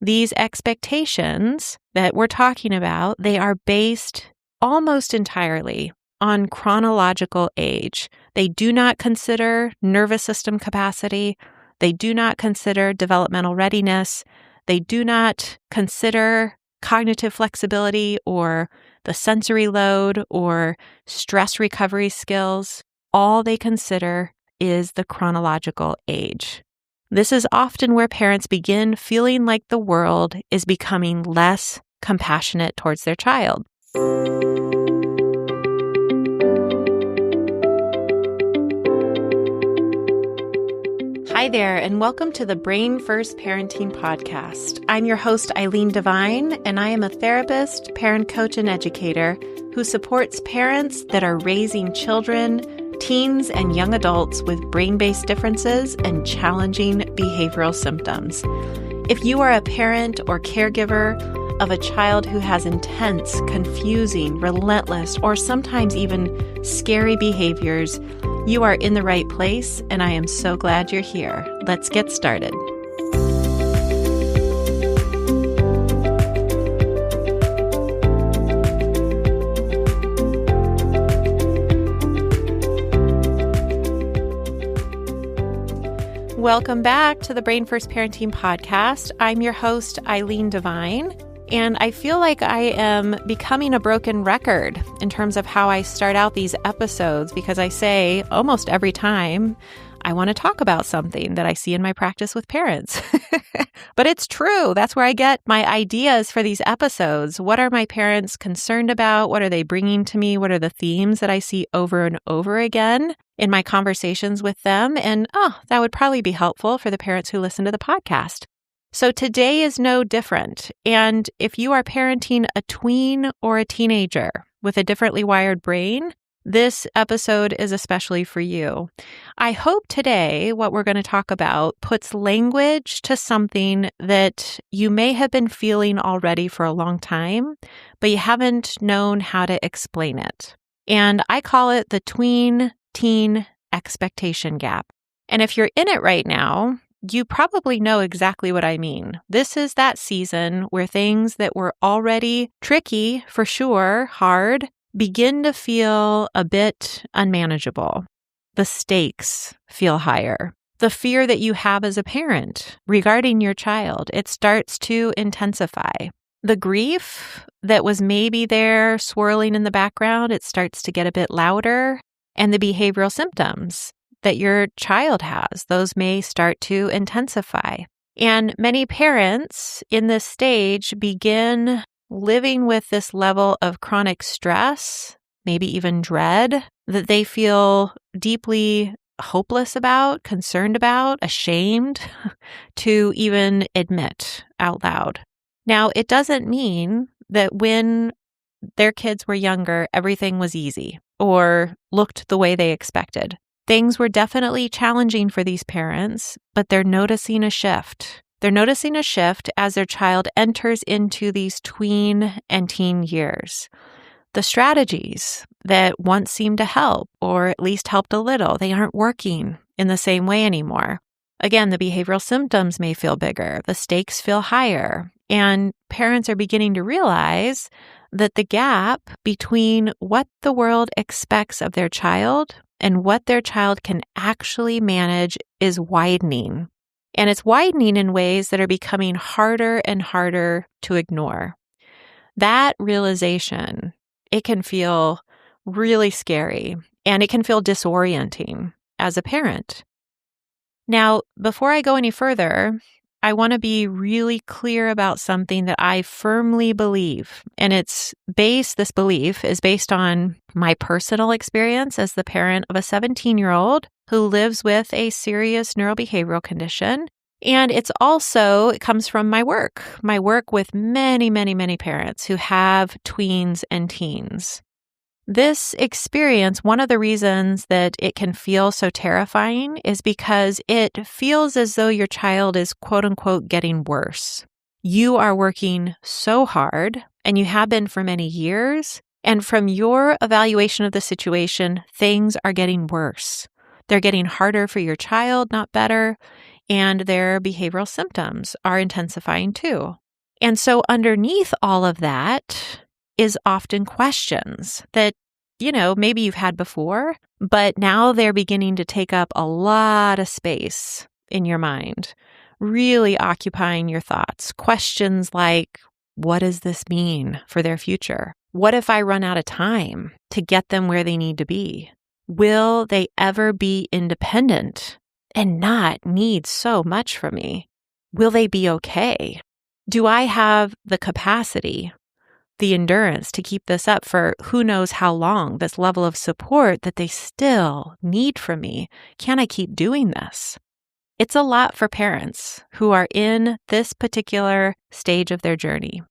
These expectations that we're talking about, they are based almost entirely on chronological age. They do not consider nervous system capacity. They do not consider developmental readiness. They do not consider cognitive flexibility or the sensory load or stress recovery skills. All they consider is the chronological age. This is often where parents begin feeling like the world is becoming less compassionate towards their child. Hi there, and welcome to the Brain First Parenting Podcast. I'm your host, Eileen Devine, and I am a therapist, parent coach, and educator who supports parents that are raising children, teens, and young adults with brain-based differences and challenging behavioral symptoms. If you are a parent or caregiver of a child who has intense, confusing, relentless, or sometimes even scary behaviors, you are in the right place, and I am so glad you're here. Let's get started. Welcome back to the Brain First Parenting Podcast. I'm your host, Eileen Devine, and I feel like I am becoming a broken record in terms of how I start out these episodes because I say almost every time I want to talk about something that I see in my practice with parents. But it's true. That's where I get my ideas for these episodes. What are my parents concerned about? What are they bringing to me? What are the themes that I see over and over again in my conversations with them? And that would probably be helpful for the parents who listen to the podcast. So today is no different. And if you are parenting a tween or a teenager with a differently wired brain, this episode is especially for you. I hope today what we're going to talk about puts language to something that you may have been feeling already for a long time, but you haven't known how to explain it. And I call it the tween-teen expectation gap. And if you're in it right now, you probably know exactly what I mean. This is that season where things that were already tricky, for sure, hard, begin to feel a bit unmanageable. The stakes feel higher. The fear that you have as a parent regarding your child, it starts to intensify. The grief that was maybe there swirling in the background, it starts to get a bit louder. And the behavioral symptoms that your child has, those may start to intensify. And many parents in this stage begin living with this level of chronic stress, maybe even dread, that they feel deeply hopeless about, concerned about, ashamed to even admit out loud. Now, it doesn't mean that when their kids were younger, everything was easy or looked the way they expected. Things were definitely challenging for these parents, but they're noticing a shift. They're noticing a shift as their child enters into these tween and teen years. The strategies that once seemed to help, or at least helped a little, they aren't working in the same way anymore. Again, the behavioral symptoms may feel bigger, the stakes feel higher, and parents are beginning to realize that the gap between what the world expects of their child and what their child can actually manage is widening. And it's widening in ways that are becoming harder and harder to ignore. That realization, it can feel really scary and it can feel disorienting as a parent. Now, before I go any further, I want to be really clear about something that I firmly believe. And this belief is based on my personal experience as the parent of a 17-year-old who lives with a serious neurobehavioral condition. And it comes from my work with many, many, many parents who have tweens and teens. This experience, one of the reasons that it can feel so terrifying is because it feels as though your child is quote unquote getting worse. You are working so hard, and you have been for many years, and from your evaluation of the situation, things are getting worse. They're getting harder for your child, not better. and their behavioral symptoms are intensifying too. And so underneath all of that is often questions that, maybe you've had before, but now they're beginning to take up a lot of space in your mind, really occupying your thoughts. Questions like, what does this mean for their future? What if I run out of time to get them where they need to be? Will they ever be independent and not need so much from me? Will they be okay? Do I have the capacity, the endurance to keep this up for who knows how long, this level of support that they still need from me? Can I keep doing this? It's a lot for parents who are in this particular stage of their journey.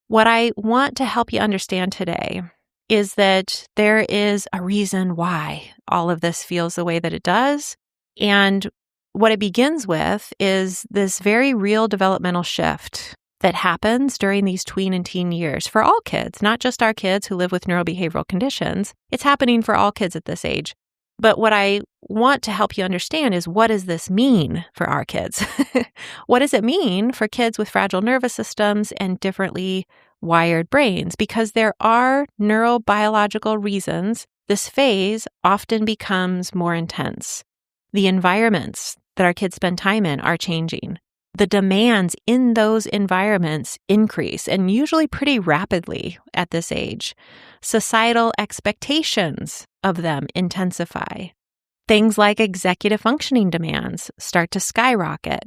What I want to help you understand today is that there is a reason why all of this feels the way that it does. And what it begins with is this very real developmental shift that happens during these tween and teen years for all kids, not just our kids who live with neurobehavioral conditions. It's happening for all kids at this age. But what I want to help you understand is, what does this mean for our kids? What does it mean for kids with fragile nervous systems and differently wired brains? Because there are neurobiological reasons this phase often becomes more intense. The environments that our kids spend time in are changing. The demands in those environments increase, and usually pretty rapidly at this age. Societal expectations of them intensify. Things like executive functioning demands start to skyrocket.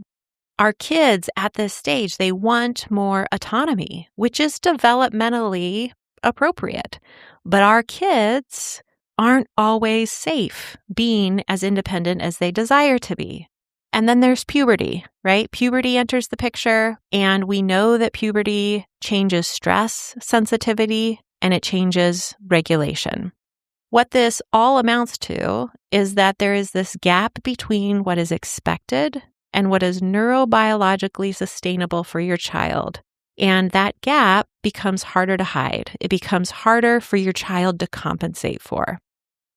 Our kids at this stage, they want more autonomy, which is developmentally appropriate. But our kids aren't always safe being as independent as they desire to be. And then there's puberty, right? Puberty enters the picture, and we know that puberty changes stress sensitivity and it changes regulation. What this all amounts to is that there is this gap between what is expected and what is neurobiologically sustainable for your child. And that gap becomes harder to hide. It becomes harder for your child to compensate for.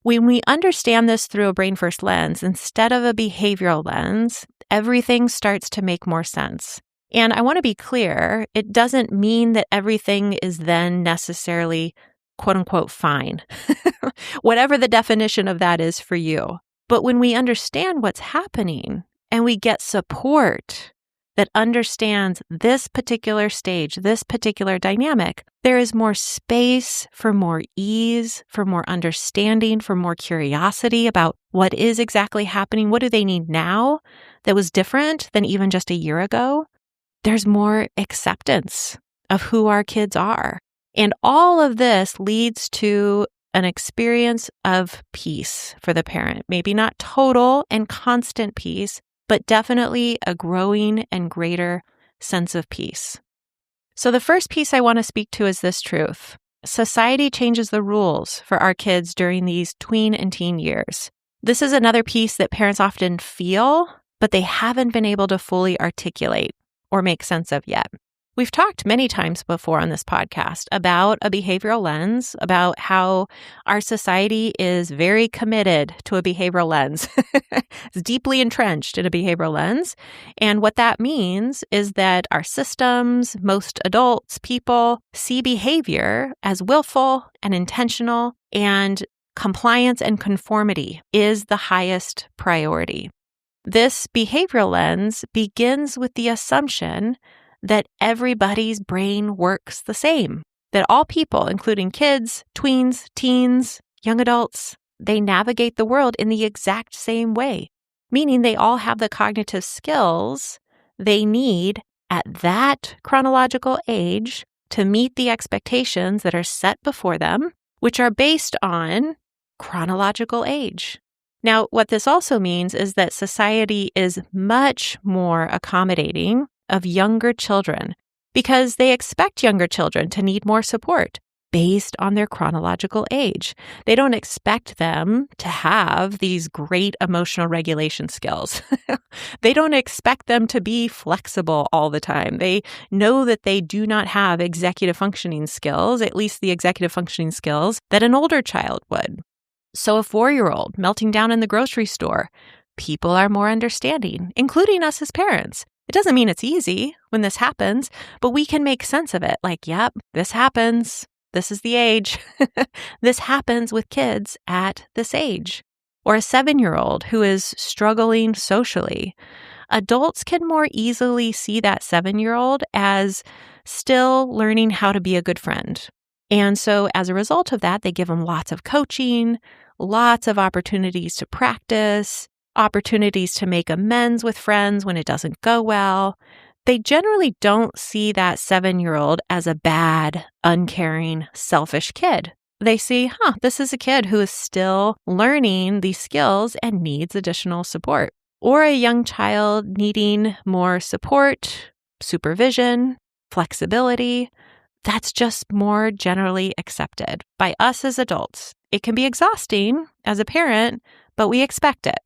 When we understand this through a brain-first lens instead of a behavioral lens, everything starts to make more sense. And I want to be clear, it doesn't mean that everything is then necessarily quote-unquote fine, whatever the definition of that is for you. But when we understand what's happening and we get support that understands this particular stage, this particular dynamic, there is more space for more ease, for more understanding, for more curiosity about what is exactly happening. What do they need now that was different than even just a year ago? There's more acceptance of who our kids are. And all of this leads to an experience of peace for the parent. Maybe not total and constant peace, but definitely a growing and greater sense of peace. So the first piece I want to speak to is this truth. Society changes the rules for our kids during these tween and teen years. This is another piece that parents often feel, but they haven't been able to fully articulate or make sense of yet. We've talked many times before on this podcast about a behavioral lens, about how our society is very committed to a behavioral lens. It's deeply entrenched in a behavioral lens. And what that means is that our systems, most adults, people, see behavior as willful and intentional, and compliance and conformity is the highest priority. This behavioral lens begins with the assumption that everybody's brain works the same, that all people, including kids, tweens, teens, young adults, they navigate the world in the exact same way, meaning they all have the cognitive skills they need at that chronological age to meet the expectations that are set before them, which are based on chronological age. Now, what this also means is that society is much more accommodating of younger children because they expect younger children to need more support based on their chronological age. They don't expect them to have these great emotional regulation skills. They don't expect them to be flexible all the time. They know that they do not have executive functioning skills, at least the executive functioning skills that an older child would. So a 4-year-old melting down in the grocery store people are more understanding, including us as parents. It doesn't mean it's easy when this happens, but we can make sense of it. Like, yep, this happens. This is the age. This happens with kids at this age. Or a 7-year-old who is struggling socially. Adults can more easily see that 7-year-old as still learning how to be a good friend. And so as a result of that, they give them lots of coaching, lots of opportunities to practice, opportunities to make amends with friends when it doesn't go well. They generally don't see that 7-year-old as a bad, uncaring, selfish kid. They see, this is a kid who is still learning these skills and needs additional support. Or a young child needing more support, supervision, flexibility. That's just more generally accepted by us as adults. It can be exhausting as a parent, but we expect it.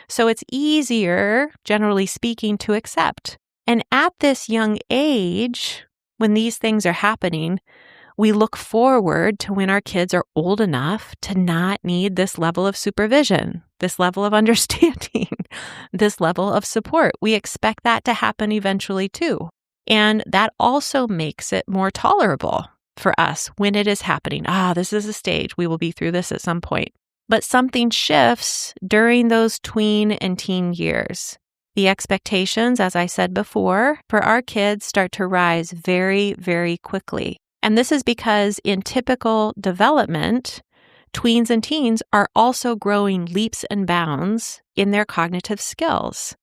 So it's easier, generally speaking, to accept. And at this young age, when these things are happening, we look forward to when our kids are old enough to not need this level of supervision, this level of understanding, this level of support. We expect that to happen eventually too. And that also makes it more tolerable for us when it is happening. This is a stage. We will be through this at some point. But something shifts during those tween and teen years. The expectations, as I said before, for our kids start to rise very, very quickly. And this is because in typical development, tweens and teens are also growing leaps and bounds in their cognitive skills.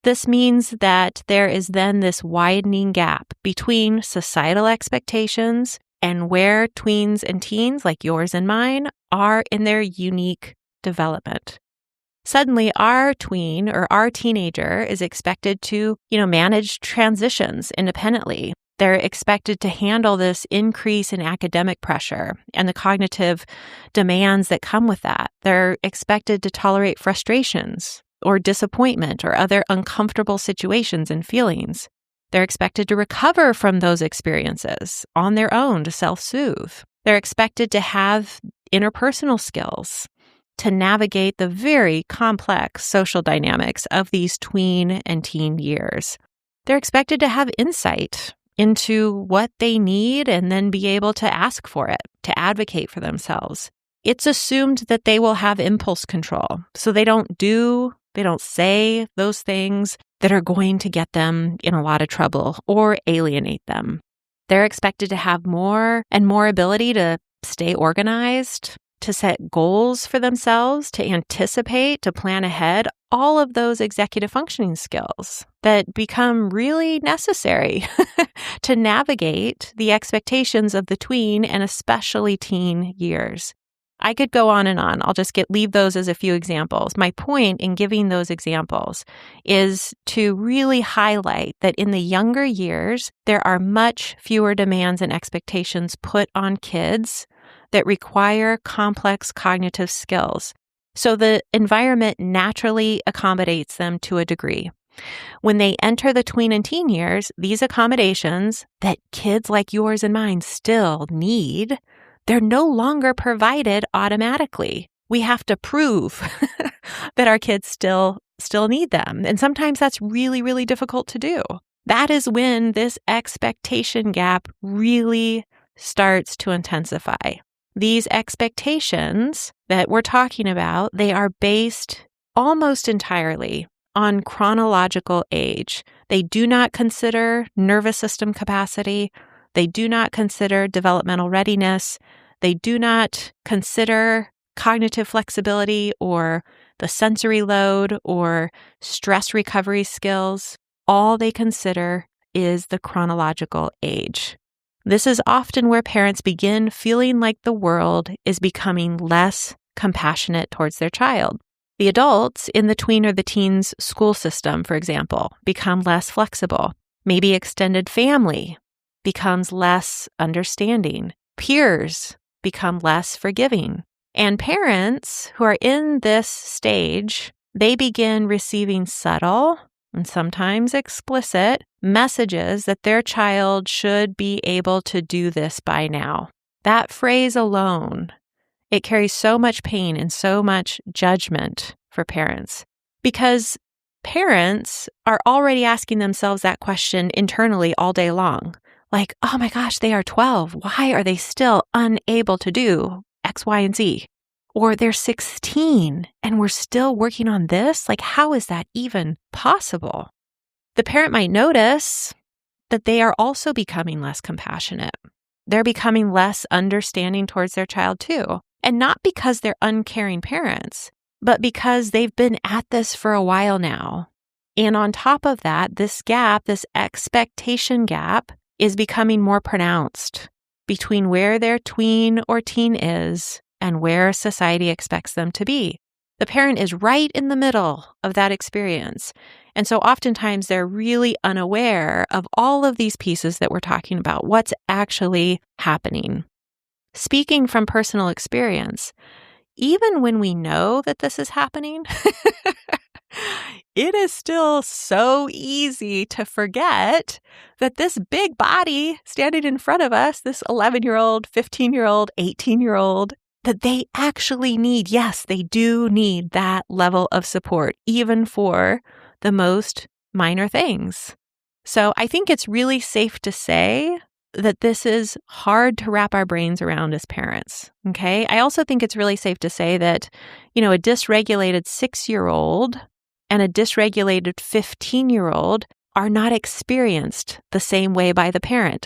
This means that there is then this widening gap between societal expectations and where tweens and teens, like yours and mine, are in their unique development. Suddenly, our tween or our teenager is expected to, manage transitions independently. They're expected to handle this increase in academic pressure and the cognitive demands that come with that. They're expected to tolerate frustrations or disappointment or other uncomfortable situations and feelings. They're expected to recover from those experiences on their own to self-soothe. They're expected to have interpersonal skills to navigate the very complex social dynamics of these tween and teen years. They're expected to have insight into what they need and then be able to ask for it, to advocate for themselves. It's assumed that they will have impulse control, so they don't say those things that are going to get them in a lot of trouble or alienate them. They're expected to have more and more ability to stay organized, to set goals for themselves, to anticipate, to plan ahead, all of those executive functioning skills that become really necessary to navigate the expectations of the tween and especially teen years. I could go on and on. I'll just leave those as a few examples. My point in giving those examples is to really highlight that in the younger years, there are much fewer demands and expectations put on kids that require complex cognitive skills. So the environment naturally accommodates them to a degree. When they enter the tween and teen years, these accommodations that kids like yours and mine still need, they're no longer provided automatically. We have to prove that our kids still need them. And sometimes that's really, really difficult to do. That is when this expectation gap really starts to intensify. These expectations that we're talking about, they are based almost entirely on chronological age. They do not consider nervous system capacity. They do not consider developmental readiness. They do not consider cognitive flexibility or the sensory load or stress recovery skills. All they consider is the chronological age. This is often where parents begin feeling like the world is becoming less compassionate towards their child. The adults in the tween or the teens school system, for example, become less flexible. Maybe extended family becomes less understanding. Peers become less forgiving. And parents who are in this stage, they begin receiving subtle and sometimes explicit messages that their child should be able to do this by now. That phrase alone, it carries so much pain and so much judgment for parents. Because parents are already asking themselves that question internally all day long. Like, oh my gosh, they are 12. Why are they still unable to do X, Y, and Z? Or they're 16 and we're still working on this? Like, how is that even possible? The parent might notice that they are also becoming less compassionate. They're becoming less understanding towards their child too. And not because they're uncaring parents, but because they've been at this for a while now. And on top of that, this gap, this expectation gap, is becoming more pronounced between where their tween or teen is and where society expects them to be. The parent is right in the middle of that experience. And so oftentimes they're really unaware of all of these pieces that we're talking about, what's actually happening. Speaking from personal experience, even when we know that this is happening, it is still so easy to forget that this big body standing in front of us, this 11-year-old, 15-year-old, 18-year-old, that they actually need, yes, they do need that level of support, even for the most minor things. So I think it's really safe to say that this is hard to wrap our brains around as parents, okay? I also think it's really safe to say that, a dysregulated 6-year-old and a dysregulated 15-year-old are not experienced the same way by the parent.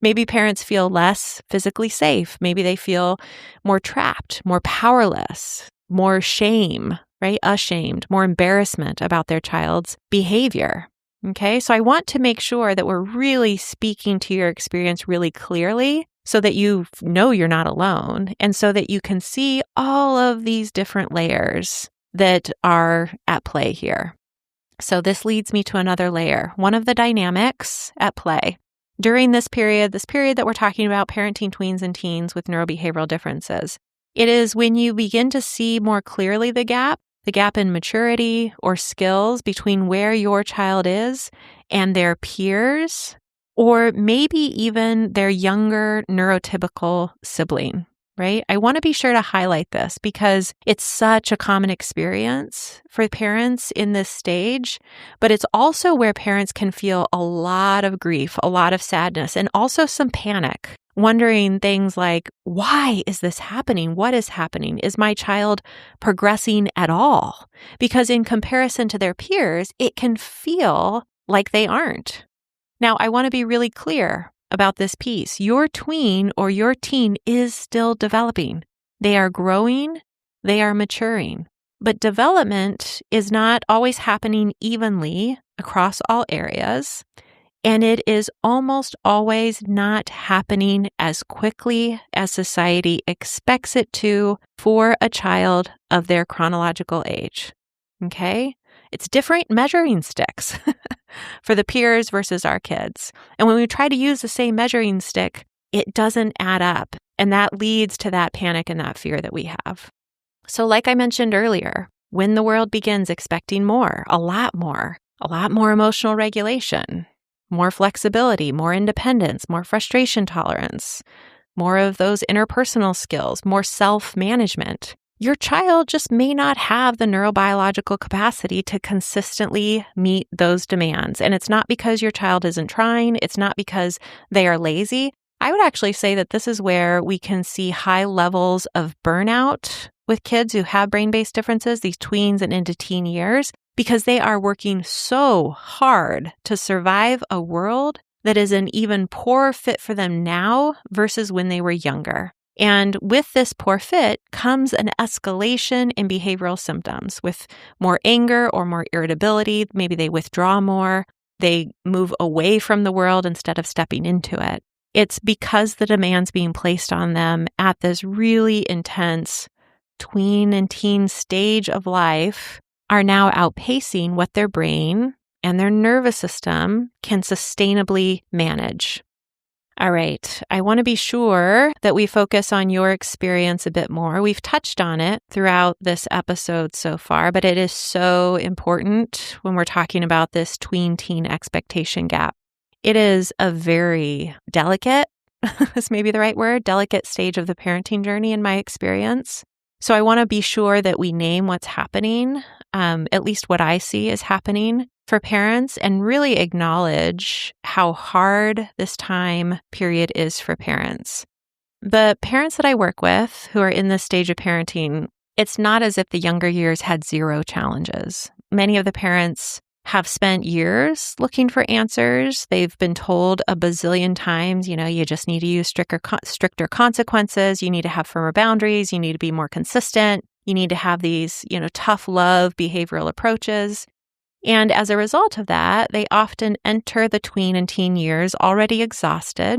Maybe parents feel less physically safe. Maybe they feel more trapped, more powerless, more shame, right? Ashamed, more embarrassment about their child's behavior. Okay, so I want to make sure that we're really speaking to your experience really clearly so that you know you're not alone and so that you can see all of these different layers that are at play here. So this leads me to another layer, one of the dynamics at play. During this period that we're talking about, parenting tweens and teens with neurobehavioral differences, it is when you begin to see more clearly the gap in maturity or skills between where your child is and their peers, or maybe even their younger neurotypical sibling, right? I want to be sure to highlight this because it's such a common experience for parents in this stage, but it's also where parents can feel a lot of grief, a lot of sadness, and also some panic, wondering things like, why is this happening? What is happening? Is my child progressing at all? Because in comparison to their peers, it can feel like they aren't. Now, I want to be really clear about this piece. Your tween or your teen is still developing. They are growing, they are maturing. But development is not always happening evenly across all areas. And it is almost always not happening as quickly as society expects it to for a child of their chronological age. Okay? It's different measuring sticks for the peers versus our kids. And when we try to use the same measuring stick, it doesn't add up. And that leads to that panic and that fear that we have. So like I mentioned earlier, when the world begins expecting more, a lot more emotional regulation, more flexibility, more independence, more frustration tolerance, more of those interpersonal skills, more self-management, your child just may not have the neurobiological capacity to consistently meet those demands. And it's not because your child isn't trying. It's not because they are lazy. I would actually say that this is where we can see high levels of burnout with kids who have brain-based differences, these tweens and into teen years, because they are working so hard to survive a world that is an even poorer fit for them now versus when they were younger. And with this poor fit comes an escalation in behavioral symptoms with more anger or more irritability. Maybe they withdraw more. They move away from the world instead of stepping into it. It's because the demands being placed on them at this really intense tween and teen stage of life are now outpacing what their brain and their nervous system can sustainably manage. All right, I want to be sure that we focus on your experience a bit more. We've touched on it throughout this episode so far, but it is so important when we're talking about this tween-teen expectation gap. It is a very delicate, this may be the right word, delicate stage of the parenting journey in my experience. So I want to be sure that we name what's happening, at least what I see is happening for parents, and really acknowledge how hard this time period is for parents. The parents that I work with who are in this stage of parenting, it's not as if the younger years had zero challenges. Many of the parents have spent years looking for answers. They've been told a bazillion times, you just need to use stricter consequences. You need to have firmer boundaries. You need to be more consistent. You need to have these, tough love behavioral approaches. And as a result of that, they often enter the tween and teen years already exhausted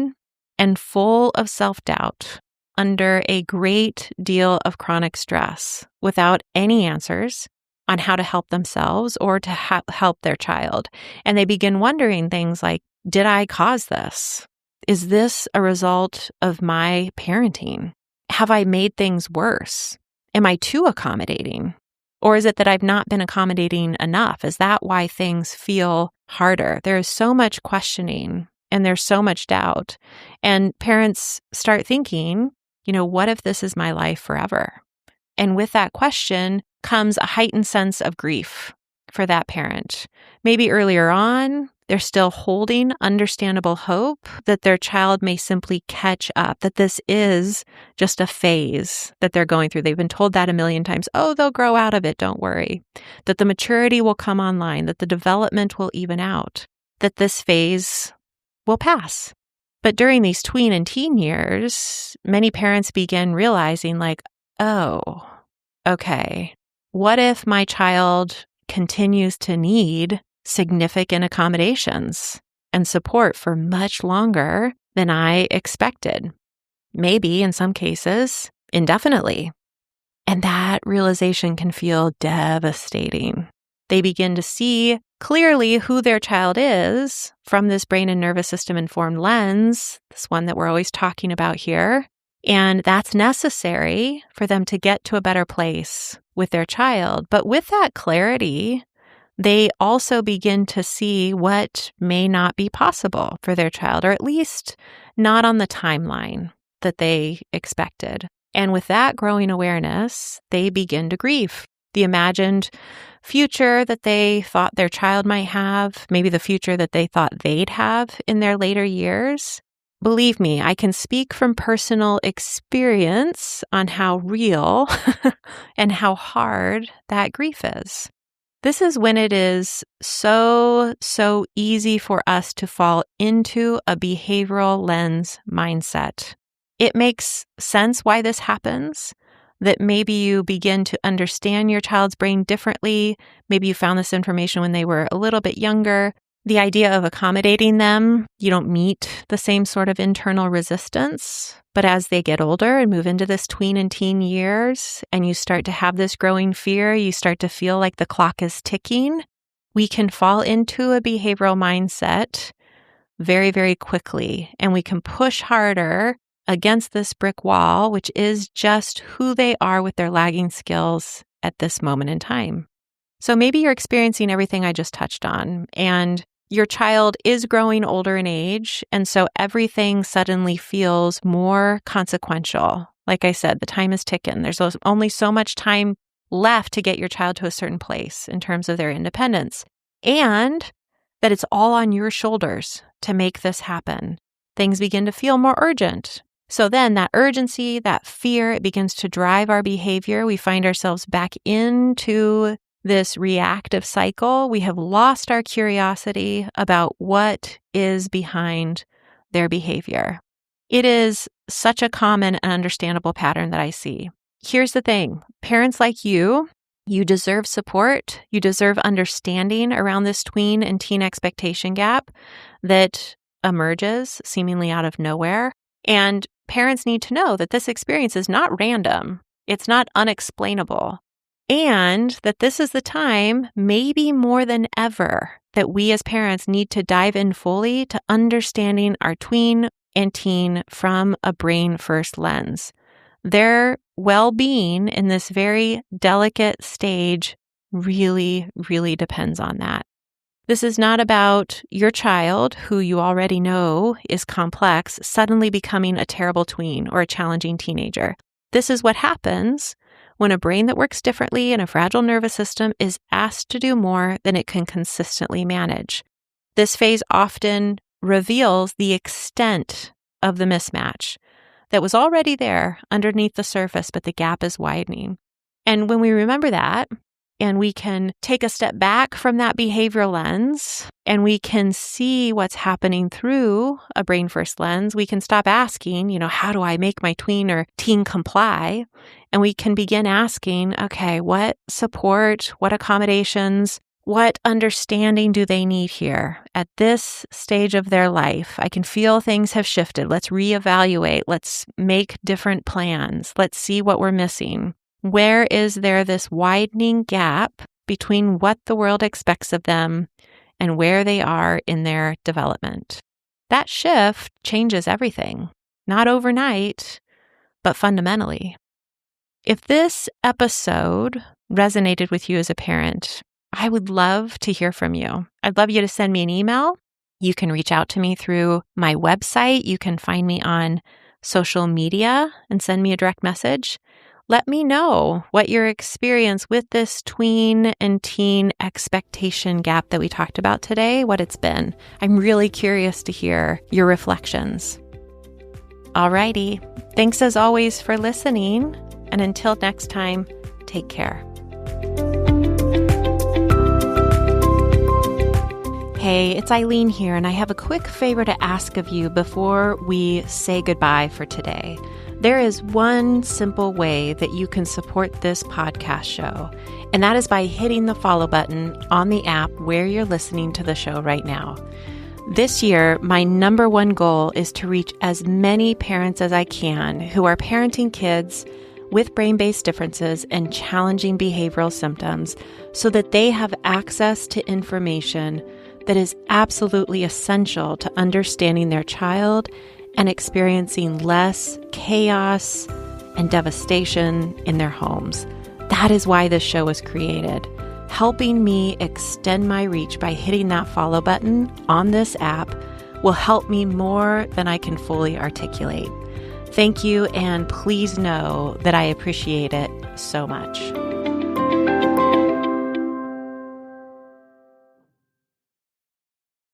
and full of self-doubt, under a great deal of chronic stress, without any answers on how to help themselves or to help their child. And they begin wondering things like, did I cause this? Is this a result of my parenting? Have I made things worse? Am I too accommodating? Or is it that I've not been accommodating enough? Is that why things feel harder? There is so much questioning and there's so much doubt. And parents start thinking, what if this is my life forever? And with that question comes a heightened sense of grief for that parent. Maybe earlier on, they're still holding understandable hope that their child may simply catch up, that this is just a phase that they're going through. They've been told that a million times. Oh, they'll grow out of it, don't worry. That the maturity will come online, that the development will even out, that this phase will pass. But during these tween and teen years, many parents begin realizing oh, okay, what if my child continues to need significant accommodations and support for much longer than I expected? Maybe in some cases, indefinitely. And that realization can feel devastating. They begin to see clearly who their child is from this brain and nervous system informed lens, this one that we're always talking about here. And that's necessary for them to get to a better place with their child. But with that clarity, they also begin to see what may not be possible for their child, or at least not on the timeline that they expected. And with that growing awareness, they begin to grieve the imagined future that they thought their child might have, maybe the future that they thought they'd have in their later years. Believe me, I can speak from personal experience on how real and how hard that grief is. This is when it is so easy for us to fall into a behavioral lens mindset. It makes sense why this happens, that maybe you begin to understand your child's brain differently. Maybe you found this information when they were a little bit younger. The idea of accommodating them, you don't meet the same sort of internal resistance. But as they get older and move into this tween and teen years, and you start to have this growing fear, you start to feel like the clock is ticking, we can fall into a behavioral mindset very, very quickly. And we can push harder against this brick wall, which is just who they are with their lagging skills at this moment in time. So maybe you're experiencing everything I just touched on, and your child is growing older in age, and so everything suddenly feels more consequential. Like I said, the time is ticking. There's only so much time left to get your child to a certain place in terms of their independence, and that it's all on your shoulders to make this happen. Things begin to feel more urgent. So then that urgency, that fear, it begins to drive our behavior. We find ourselves back into this reactive cycle. We have lost our curiosity about what is behind their behavior. It is such a common and understandable pattern that I see. Here's the thing. Parents like you deserve support. You deserve understanding around this tween and teen expectation gap that emerges seemingly out of nowhere. And parents need to know that this experience is not random. It's not unexplainable. And that this is the time, maybe more than ever, that we as parents need to dive in fully to understanding our tween and teen from a brain-first lens. Their well-being in this very delicate stage really, really depends on that. This is not about your child, who you already know is complex, suddenly becoming a terrible tween or a challenging teenager. This is what happens when a brain that works differently and a fragile nervous system is asked to do more than it can consistently manage. This phase often reveals the extent of the mismatch that was already there underneath the surface, but the gap is widening. And when we remember that, and we can take a step back from that behavioral lens, and we can see what's happening through a brain first lens, we can stop asking, how do I make my tween or teen comply? And we can begin asking, okay, what support, what accommodations, what understanding do they need here at this stage of their life? I can feel things have shifted. Let's reevaluate. Let's make different plans. Let's see what we're missing. Where is there this widening gap between what the world expects of them and where they are in their development? That shift changes everything, not overnight, but fundamentally. If this episode resonated with you as a parent, I would love to hear from you. I'd love you to send me an email. You can reach out to me through my website. You can find me on social media and send me a direct message. Let me know what your experience with this tween and teen expectation gap that we talked about today, what it's been. I'm really curious to hear your reflections. Alrighty. Thanks as always for listening. And until next time, take care. Hey, it's Eileen here, and I have a quick favor to ask of you before we say goodbye for today. There is one simple way that you can support this podcast show, and that is by hitting the follow button on the app where you're listening to the show right now. This year, my number one goal is to reach as many parents as I can who are parenting kids with brain-based differences and challenging behavioral symptoms so that they have access to information that is absolutely essential to understanding their child and experiencing less chaos and devastation in their homes. That is why this show was created. Helping me extend my reach by hitting that follow button on this app will help me more than I can fully articulate. Thank you, and please know that I appreciate it so much.